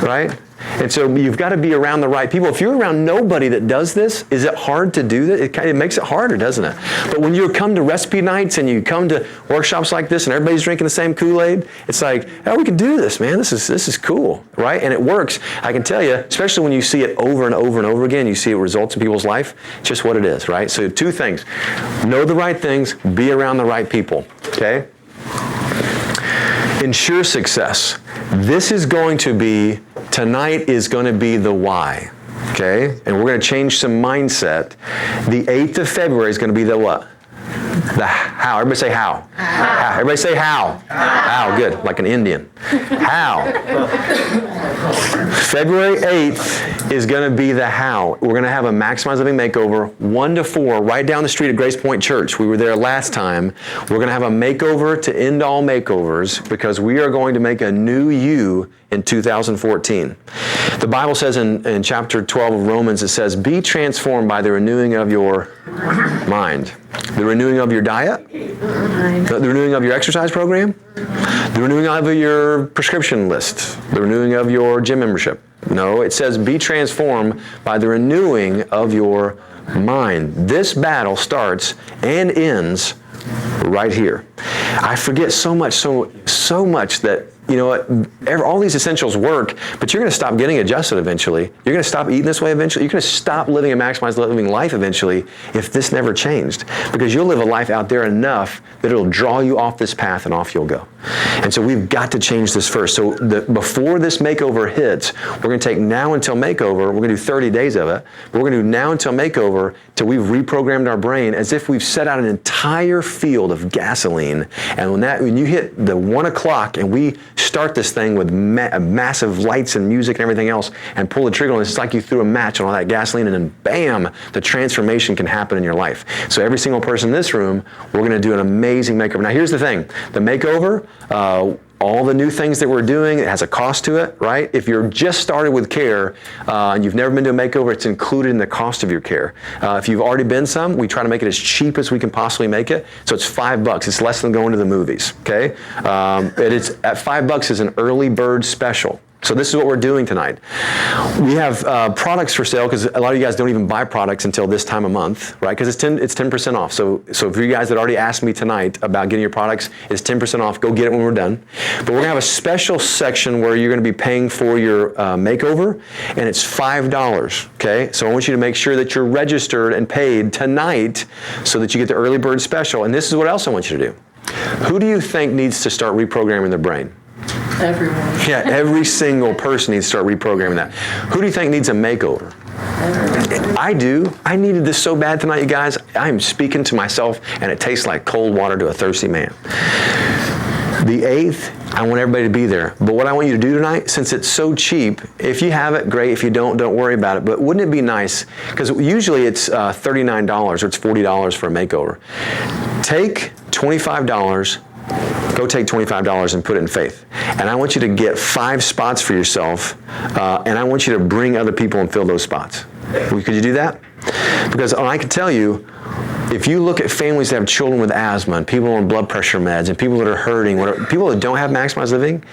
Speaker 1: Right? And so you've got to be around the right people. If you're around nobody that does this, is it hard to do that? It makes it harder, doesn't it? But when you come to recipe nights and you come to workshops like this and everybody's drinking the same Kool-Aid, it's like, oh, we can do this, man. This is cool, right? And it works. I can tell you, especially when you see it over and over and over again, you see it results in people's life, it's just what it is, right? So two things. Know the right things, be around the right people, okay? Ensure success. This is going to be, tonight is going to be the why, okay? And we're going to change some mindset. The 8th of February is going to be the what? The how. Everybody say how. How. Everybody say how. How. Good. Like an Indian. How. February 8th is going to be the how. We're going to have a Maximize Living Makeover 1 to 4 right down the street at Grace Point Church. We were there last time. We're going to have a makeover to end all makeovers because we are going to make a new you in 2014. The Bible says in chapter 12 of Romans, it says, be transformed by the renewing of your mind. The renewing of your diet, the renewing of your exercise program, the renewing of your prescription list, the renewing of your gym membership. No, it says be transformed by the renewing of your mind. This battle starts and ends right here. I forget so much that, you know what, all these essentials work, but you're going to stop getting adjusted eventually. You're going to stop eating this way eventually. You're going to stop living a maximized living life eventually if this never changed. Because you'll live a life out there enough that it'll draw you off this path and off you'll go. And so we've got to change this first. So before this makeover hits, we're going to take now until makeover. We're going to do 30 days of it. But we're going to do now until makeover till we've reprogrammed our brain as if we've set out an entire field of gasoline. And when you hit the 1 o'clock and we start this thing with massive lights and music and everything else and pull the trigger on this, it's like you threw a match on all that gasoline and then bam, the transformation can happen in your life. So every single person in this room, we're going to do an amazing makeover. Now here's the thing, the makeover, all the new things that we're doing, it has a cost to it, right? If you're just started with care and you've never been to a makeover, it's included in the cost of your care. If you've already been some, we try to make it as cheap as we can possibly make it. So it's $5. It's less than going to the movies, okay? It's at $5 is an early bird special. So this is what we're doing tonight. We have products for sale because a lot of you guys don't even buy products until this time of month, right? Because it's 10% off. So for you guys that already asked me tonight about getting your products, it's 10% off. Go get it when we're done. But we're gonna have a special section where you're gonna be paying for your makeover, and it's $5. Okay? So I want you to make sure that you're registered and paid tonight so that you get the early bird special. And this is what else I want you to do. Who do you think needs to start reprogramming their brain?
Speaker 3: Everyone.
Speaker 1: Yeah, every single person needs to start reprogramming that. Who do you think needs a makeover? I do. I needed this so bad tonight, you guys. I'm speaking to myself, and it tastes like cold water to a thirsty man. The 8th, I want everybody to be there. But what I want you to do tonight, since it's so cheap, if you have it, great. If you don't worry about it. But wouldn't it be nice, because usually it's $39 or it's $40 for a makeover. Take $25, go take $25 and put it in Faith. And I want you to get 5 spots for yourself, and I want you to bring other people and fill those spots. Could you do that? Because I can tell you, if you look at families that have children with asthma and people on blood pressure meds and people that are hurting, people that don't have maximized living,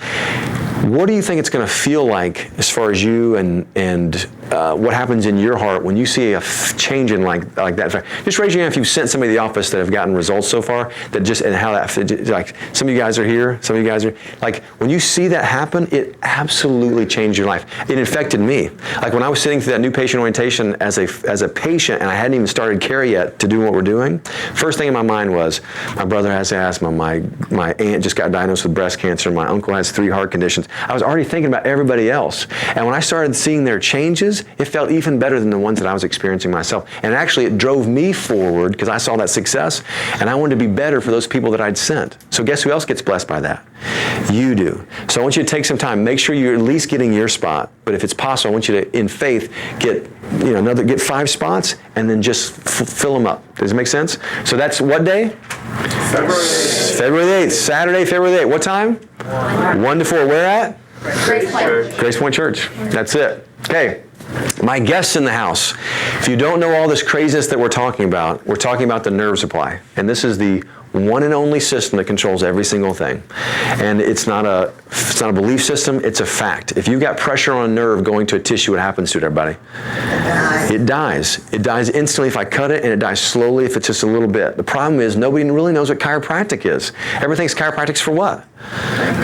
Speaker 1: what do you think it's going to feel like as far as you and what happens in your heart when you see a change in like that? Just raise your hand if you've sent somebody to the office that have gotten results so far, and how that, like some of you guys are here, some of you guys are, like when you see that happen, it absolutely changed your life. It infected me. Like when I was sitting through that new patient orientation as a patient and I hadn't even started care yet to do what we're doing, first thing in my mind was, my brother has asthma, my aunt just got diagnosed with breast cancer, my uncle has 3 heart conditions. I was already thinking about everybody else. And when I started seeing their changes, it felt even better than the ones that I was experiencing myself. And actually it drove me forward because I saw that success and I wanted to be better for those people that I'd sent. So guess who else gets blessed by that? You do. So I want you to take some time, make sure you're at least getting your spot. But if it's possible, I want you to, in Faith, get 5 spots and then just fill them up. Does it make sense? So that's what day? February 8th. Saturday, February 8th. What time? 1 to 4. Where at? Grace Point Church. That's it. Okay. My guests in the house. If you don't know all this craziness that we're talking about the nerve supply. And this is the one and only system that controls every single thing. And it's not a belief system, it's a fact. If you've got pressure on a nerve going to a tissue, what happens to it, everybody? It dies. It dies instantly if I cut it, and it dies slowly if it's just a little bit. The problem is nobody really knows what chiropractic is. Everyone thinks chiropractic's for what?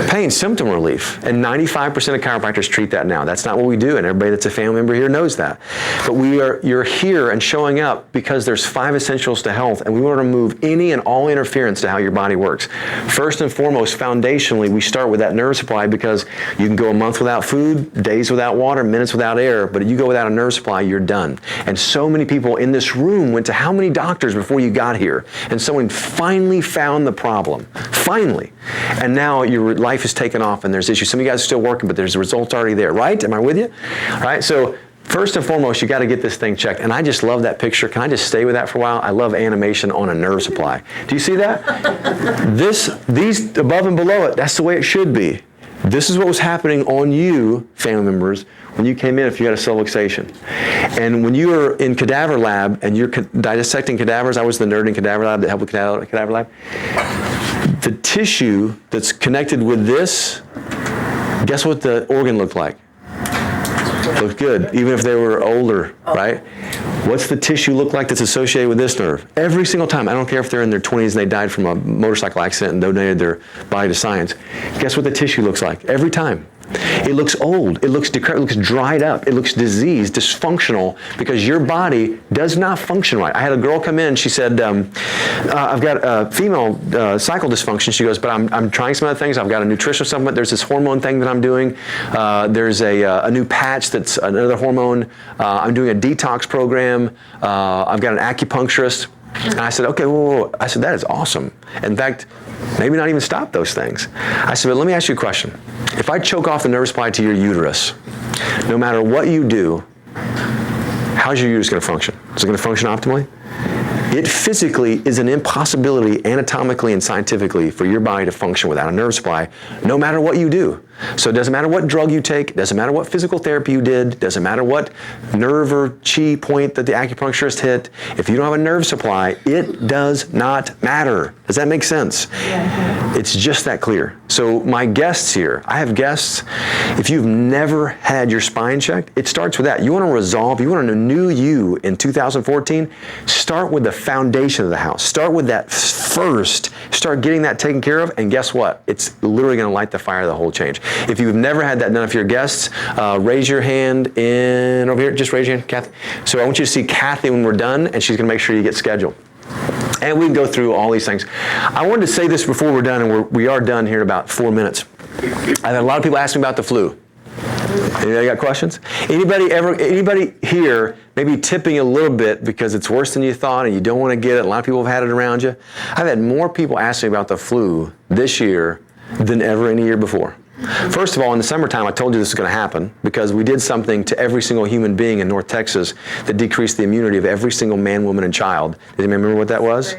Speaker 1: Pain, symptom relief. And 95% of chiropractors treat that now. That's not what we do, and everybody that's a family member here knows that. But you're here and showing up because there's 5 essentials to health, and we want to remove any and all interference to how your body works. First and foremost, foundationally, we start with that nerve supply because you can go a month without food, days without water, minutes without air, but if you go without a nerve supply, you're done. And so many people in this room went to how many doctors before you got here? And someone finally found the problem. Finally. And now your life is taken off and there's issues. Some of you guys are still working, but there's the results already there, right? Am I with you? All right, so first and foremost, you got to get this thing checked. And I just love that picture. Can I just stay with that for a while? I love animation on a nerve supply. Do you see that? These above and below it, that's the way it should be. This is what was happening on you, family members, when you came in if you had a cell fixation. And when you were in cadaver lab and you're dissecting cadavers, I was the nerd in cadaver lab that helped with cadaver lab. The tissue that's connected with this, guess what the organ looked like? Looked good, even if they were older, right? What's the tissue look like that's associated with this nerve? Every single time, I don't care if they're in their 20s and they died from a motorcycle accident and donated their body to science. Guess what the tissue looks like? Every time. It looks old, it looks decrepit, it looks dried up, it looks diseased, dysfunctional, because your body does not function right. I had a girl come in, she said, I've got a female cycle dysfunction. She goes, but I'm trying some other things. I've got a nutritional supplement, there's this hormone thing that I'm doing, there's a new patch that's another hormone, I'm doing a detox program, I've got an acupuncturist. And I said, okay, whoa. I said, that is awesome. In fact, maybe not even stop those things. I said, but let me ask you a question. If I choke off the nerve supply to your uterus, no matter what you do, how's your uterus going to function? Is it going to function optimally? It physically is an impossibility anatomically and scientifically for your body to function without a nerve supply, no matter what you do. So it doesn't matter what drug you take, it doesn't matter what physical therapy you did, it doesn't matter what nerve or chi point that the acupuncturist hit. If you don't have a nerve supply, it does not matter. Does that make sense? Yeah. It's just that clear. So my guests here, I have guests, if you've never had your spine checked, it starts with that. You want to resolve, you want to renew you in 2014, start with the foundation of the house. Start with that first. Start getting that taken care of, and guess what? It's literally going to light the fire of the whole change. If you've never had that done, if you're guests, raise your hand in over here. Just raise your hand, Kathy. So I want you to see Kathy when we're done, and she's going to make sure you get scheduled. And we can go through all these things. I wanted to say this before we're done, and we are done here in about 4 minutes. I've had a lot of people ask me about the flu. Anybody got questions? Anybody here maybe tipping a little bit because it's worse than you thought and you don't want to get it? A lot of people have had it around you. I've had more people ask me about the flu this year than ever any year before. First of all, in the summertime, I told you this was going to happen because we did something to every single human being in North Texas that decreased the immunity of every single man, woman, and child. Does anybody remember what that was?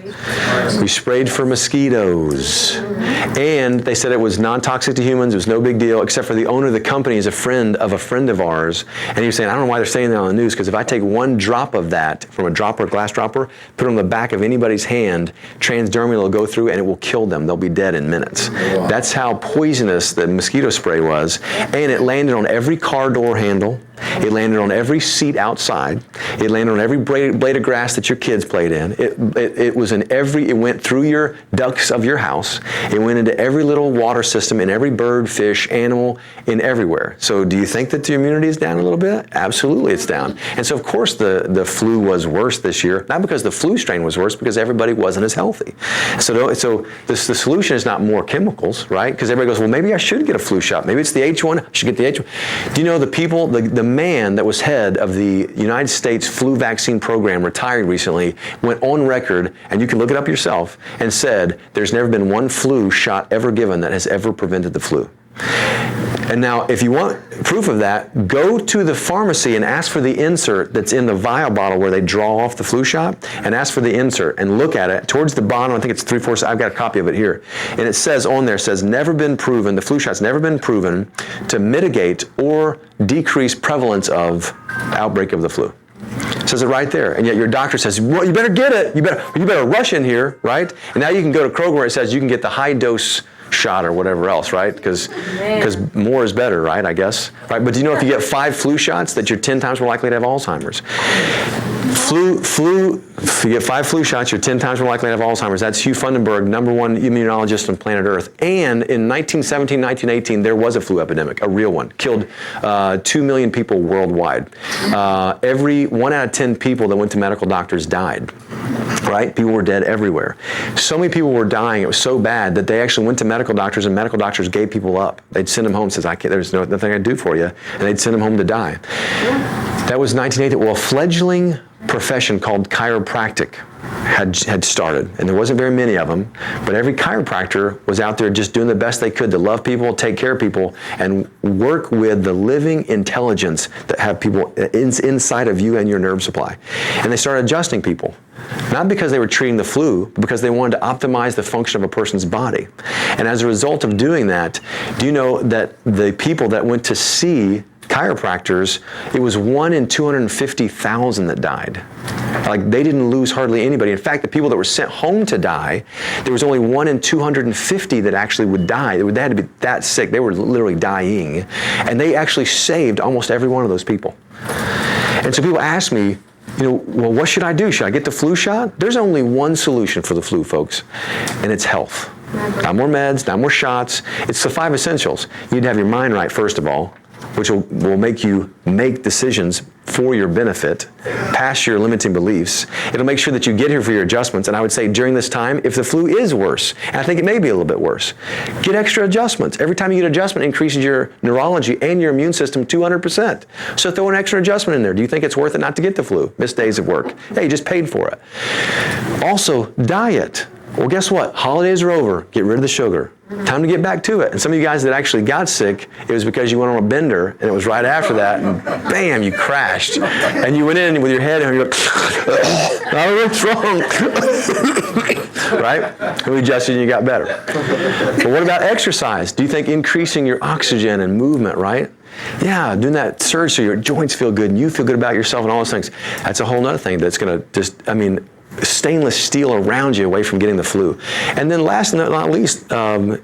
Speaker 1: We sprayed for mosquitoes. And they said it was non-toxic to humans. It was no big deal, except for the owner of the company is a friend of ours. And he was saying, I don't know why they're saying that on the news, because if I take one drop of that from a dropper, glass dropper, put it on the back of anybody's hand, transdermal will go through and it will kill them. They'll be dead in minutes. Wow. That's how poisonous the mosquito spray was. And it landed on every car door handle. It landed on every seat outside. It landed on every blade of grass that your kids played in. It was in it went through your ducts of your house. It went into every little water system, in every bird, fish, animal, in everywhere. So do you think that the immunity is down a little bit? Absolutely it's down. And so of course the flu was worse this year, not because the flu strain was worse, because everybody wasn't as healthy. So the solution is not more chemicals, right? Because everybody goes, well, maybe I should get a flu shot. Maybe it's the H1, I should get the H1. Do you know the people, the man that was head of the United States flu vaccine program, retired recently, went on record, and you can look it up yourself, and said there's never been one flu shot ever given that has ever prevented the flu. And now, if you want proof of that, go to the pharmacy and ask for the insert that's in the vial bottle where they draw off the flu shot, and ask for the insert and look at it. Towards the bottom, I think it's 3/4, I've got a copy of it here. And it says on there, never been proven, the flu shot's never been proven to mitigate or decrease prevalence of outbreak of the flu. It says it right there. And yet your doctor says, well, you better get it. You better rush in here, right? And now you can go to Kroger where it says you can get the high dose shot or whatever else, right? Because more is better, right, I guess. Right? But do you know if you get 5 flu shots that you're 10 times more likely to have Alzheimer's? If you get 5 flu shots, you're 10 times more likely to have Alzheimer's. That's Hugh Fundenberg, #1 immunologist on planet Earth. And in 1917, 1918, there was a flu epidemic, a real one. Killed 2 million people worldwide. Every 1 out of 10 people that went to medical doctors died. Right? People were dead everywhere. So many people were dying. It was so bad that they actually went to medical doctors, and medical doctors gave people up. They'd send them home and says, there's nothing I can do for you. And they'd send them home to die. That was 1980. Well, a fledgling profession called chiropractic had started, and there wasn't very many of them, but every chiropractor was out there just doing the best they could to love people, take care of people, and work with the living intelligence that have people inside of you and your nerve supply. And they started adjusting people. Not because they were treating the flu, but because they wanted to optimize the function of a person's body. And as a result of doing that, do you know that the people that went to see chiropractors, it was 1 in 250,000 that died. Like, they didn't lose hardly anybody. In fact, the people that were sent home to die, there was only 1 in 250 that actually would die. They had to be that sick. They were literally dying. And they actually saved almost every one of those people. And so people ask me, well, what should I do? Should I get the flu shot? There's only one solution for the flu, folks, and it's health. Not more meds, not more shots. It's the 5 essentials. You need to have your mind right, first of all, which will make you make decisions for your benefit, past your limiting beliefs. It'll make sure that you get here for your adjustments. And I would say during this time, if the flu is worse, and I think it may be a little bit worse, get extra adjustments. Every time you get adjustment, increases your neurology and your immune system 200%. So throw an extra adjustment in there. Do you think it's worth it not to get the flu? Miss days of work. Hey, you just paid for it. Also, diet. Well, guess what? Holidays are over. Get rid of the sugar. Time to get back to it. And some of you guys that actually got sick, it was because you went on a bender, and it was right after that, and bam, you crashed. And you went in with your head, and you're like, what's wrong? right? And we adjusted and you got better. But what about exercise? Do you think increasing your oxygen and movement, right? Yeah, doing that surge so your joints feel good and you feel good about yourself and all those things. That's a whole other thing that's going to just, stainless steel around you away from getting the flu. And then last but not least,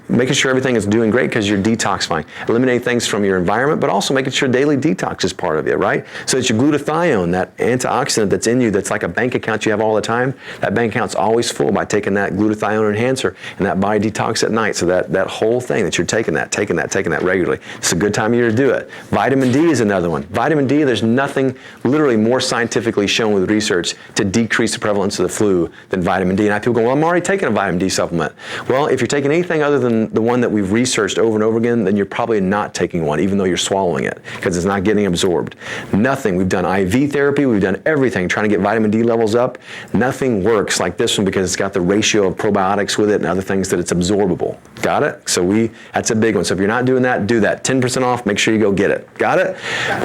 Speaker 1: making sure everything is doing great because you're detoxifying. Eliminating things from your environment, but also making sure daily detox is part of it, right? So that your glutathione, that antioxidant that's in you, that's like a bank account you have all the time, that bank account's always full by taking that glutathione enhancer and that body detox at night. So that whole thing that you're taking that regularly. It's a good time of year to do it. Vitamin D is another one. Vitamin D, there's nothing literally more scientifically shown with research to decrease the prevalence of the flu than vitamin D. And I have people go, well, I'm already taking a vitamin D supplement. Well, if you're taking anything other than the one that we've researched over and over again, then you're probably not taking one, even though you're swallowing it, because it's not getting absorbed. Nothing. We've done IV therapy. We've done everything trying to get vitamin D levels up. Nothing works like this one because it's got the ratio of probiotics with it and other things that it's absorbable. Got it? So that's a big one. So if you're not doing that, do that. 10% off. Make sure you go get it. Got it?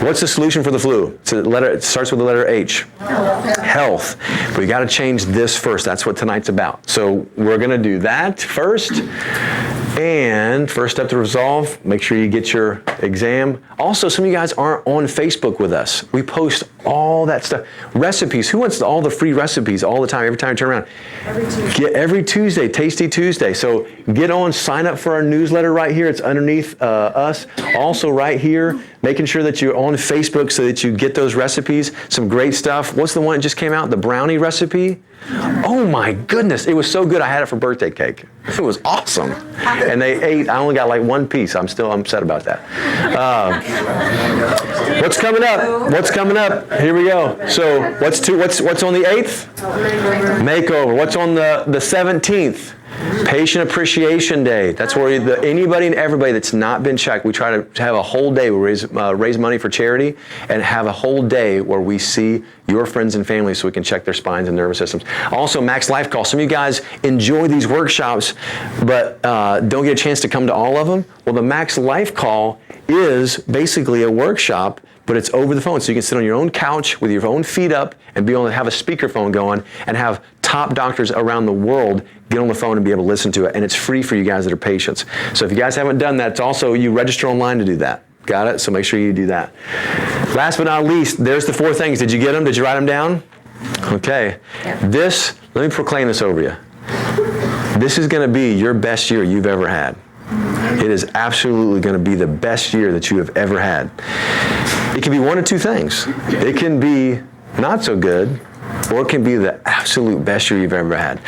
Speaker 1: What's the solution for the flu? It starts with the letter H. Health. But we got to change this first. That's what tonight's about. So we're going to do that first. And first step to resolve, make sure you get your exam. Also, some of you guys aren't on Facebook with us. We post all that stuff. Recipes. Who wants all the free recipes all the time, every time you turn around? Every Tuesday, Tasty Tuesday. So get on, sign up for our newsletter right here. It's underneath us. Also right here, making sure that you're on Facebook so that you get those recipes. Some great stuff. What's the one that just came out? The brownie recipe? Oh my goodness, it was so good I had it for birthday cake. It was awesome. And they ate, I only got like one piece. I'm still upset about that. What's coming up? What's coming up? Here we go. So what's on the 8th? Makeover. What's on the 17th? Patient Appreciation Day. That's where anybody and everybody that's not been checked, we try to have a whole day where we raise money for charity and have a whole day where we see your friends and family so we can check their spines and nervous systems. Also, Max Life Call. Some of you guys enjoy these workshops, but don't get a chance to come to all of them. Well, the Max Life Call is basically a workshop, but it's over the phone. So you can sit on your own couch with your own feet up and be able to have a speakerphone going and have top doctors around the world get on the phone and be able to listen to it. And it's free for you guys that are patients. So if you guys haven't done that, it's also, you register online to do that. Got it? So make sure you do that. Last but not least, there's the 4 things. Did you get them? Did you write them down? Okay. Let me proclaim this over you. This is going to be your best year you've ever had. It is absolutely going to be the best year that you have ever had. It can be one of 2 things. It can be not so good, or it can be the absolute best year you've ever had.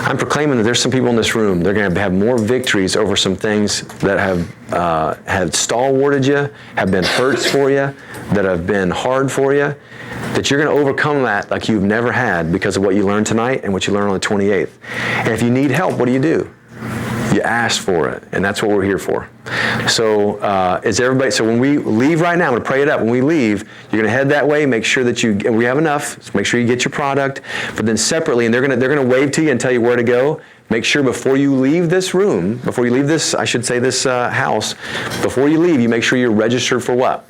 Speaker 1: I'm proclaiming that there's some people in this room, they're going to have more victories over some things that have stalwarted you, have been hurts for you, that have been hard for you, that you're going to overcome that like you've never had because of what you learned tonight and what you learned on the 28th. And if you need help, what do? You ask for it, and that's what we're here for. So so when we leave right now, I'm going to pray it up. When we leave, you're going to head that way, make sure that and we have enough, so make sure you get your product, but then separately, and they're going to wave to you and tell you where to go. Make sure before you leave this room, before you leave this, this house, before you leave, you make sure you're registered for what?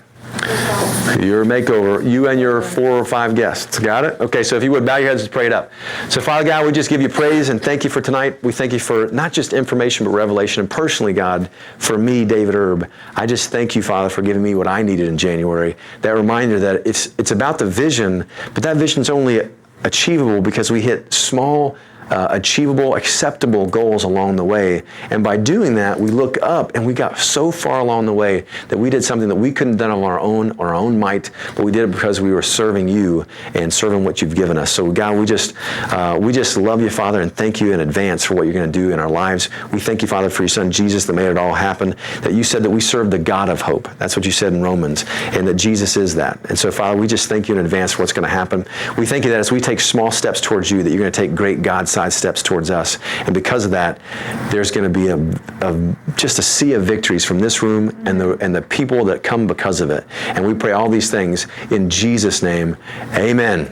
Speaker 1: Your makeover, you and your 4 or 5 guests. Got it? Okay, so if you would bow your heads and pray it up. So Father God, we just give you praise and thank you for tonight. We thank you for not just information, but revelation. And personally, God, for me, David Erb, I just thank you, Father, for giving me what I needed in January. That reminder that it's about the vision, but that vision's only achievable because we hit small, achievable, acceptable goals along the way. And by doing that, we look up and we got so far along the way that we did something that we couldn't have done on our own might, but we did it because we were serving you and serving what you've given us. So God, we just love you, Father, and thank you in advance for what you're going to do in our lives. We thank you, Father, for your Son, Jesus, that made it all happen, that you said that we serve the God of hope. That's what you said in Romans, and that Jesus is that. And so, Father, we just thank you in advance for what's going to happen. We thank you that as we take small steps towards you, that you're going to take great God-sized steps towards us. And because of that, there's going to be just a sea of victories from this room and the people that come because of it. And we pray all these things in Jesus' name. Amen.